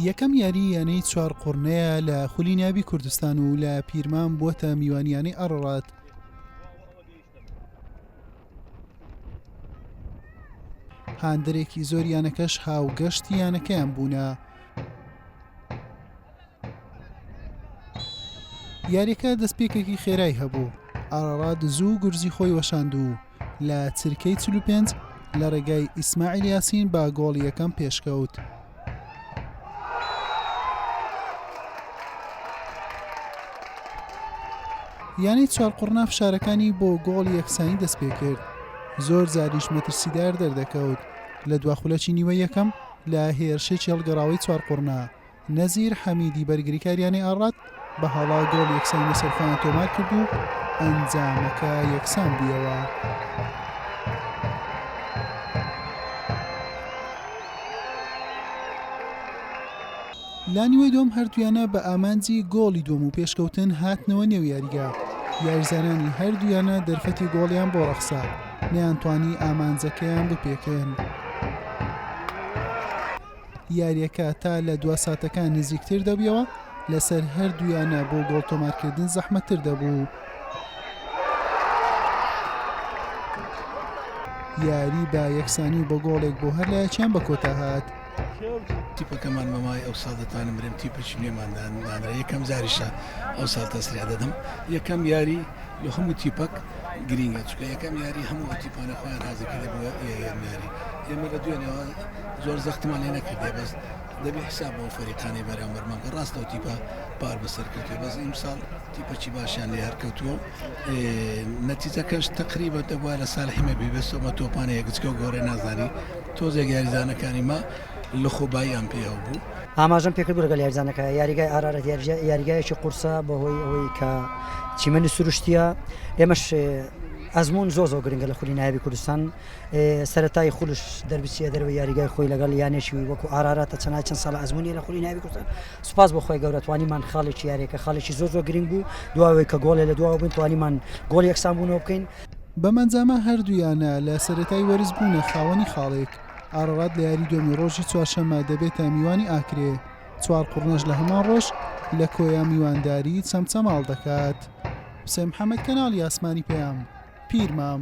یەکەم یاری یانەی چوار قوڕنەیە لە خولینیابی کوردستان و لە پیرمان بووەتە میوانیانەی ئەڕەڕات. هاندێکی زۆر یانەکەش هاوگەشتی یانەکەیان بوونە. یاریەکە دەستپێکێکی خێرای هەبوو. ئەڕەڕات زوو گورزی خۆی وەشاند و لە چرکەی 45 لە ڕێگای ئیسماعیل یاسین با گۆڵی یەکەم پێشکەوت. یانەی چوار قوڕنا فشارەکانی بۆ گۆڵی یەکسانی دەست پێ کرد. زۆر جاریش مەترسیدار دەردەکەوت. لە دواخولەکی نیوە یەکەم لە هێرشێکی هەڵگەڕاوی چوار قوڕنا نەزیر حەمیدی بەرگریکاریانی ئاڕات بە هەڵا گۆڵ یەکسانی لەسەرخۆیان تۆمار کرد و ئەنجامەکە یەکسان بوویەوە. لا نیوەی دۆم هەردوویانە بە ئامانجی گۆڵی دووەم و پێشکەوتن هاتنەوە نێو یاریگا. یاریزانانی هەردوویانە دەرفەتی گۆڵیان بۆ ڕەخسا، نەیانتوانی ئامانجەکەیان بپێکن. یاریەکە تا لە 2 ساتەکان نزیکتر دەبیەوە، لەسەر هەردوویانە بۆ گۆڵ تۆمارکردن زەحمەتتر دەبوو. یاری با یەکسانی بە گۆڵێک بۆ هەر لایەکیان بە کۆتا هات. تیپەکەمان مەمای ئەو ساڵدەتوانم برم تیپەی نێماندانرا یەکەم جاریشە ئەو ساڵ تەسریا دەدەم. یەکەم یاری لە هەموو تیپەک گرینگە، چکە یەکەم یاری هەموو تیپانە خۆیان حازەکەی بووە یاری ئێمە لە دوێنەوە زۆر زەختمان لێ نەکردێ، بەس دەبێ حساب بۆ فەریقانی بەرامبەرمان کە ڕاستە تیپە پار بەسەر کردێ، بەس ئیمساڵ تیپەکی باشیان لێ هەرکەوتووە. نەتیجەکەش تقریبا دەبووە لە ساڵحیمە بیبێستەوە تۆپانە یەکچکە و گۆڕێ نازانی تۆزێک یاریزانەکانی ما لە خۆباییان پێوە بوو. ئاماژەم پێکرد بوو لەگەڵ یاریزانەکە. یاریگای ئارارەت یاریگایەکی قورسە بەهۆی ئەوەی کە چیمەنی سروشتیە. ئێمەش ئەزمون زۆ گرنگە لە خولینایەبی کوردستان. سەرەتای خولش دەربچیە دەرەوە یاریگای خۆی لەگەڵ یانێکی وەکو ئاراراتە چەند ساڵ ئەزمونی لە خولینایەبی کوردستان. سوپاس بۆ خۆی گەورە توانیمان خاڵێکی یاریەکە خاڵێکی زۆر گرنگ بوو. دواوەی کە گۆڵێ لە دواوە بوون توانیمان گۆڵ یەکسان بوونەوە بکەین. بەمەنجامە هەردوویانە لە سەرەتای وەرز بوونە خاوەنی خاڵێک. ئاڕەڕات لە یاری دوێمی ڕۆژی چوارشەممە دەبێتە میوانی ئاکرێ. چوار قوڕنەش لە هەمان ڕۆژ لە کۆیا میوانداری چەمچەماڵ دەکات. حوسێن محەممەد کەناڵی ئاسمانی پێیام پیرمام.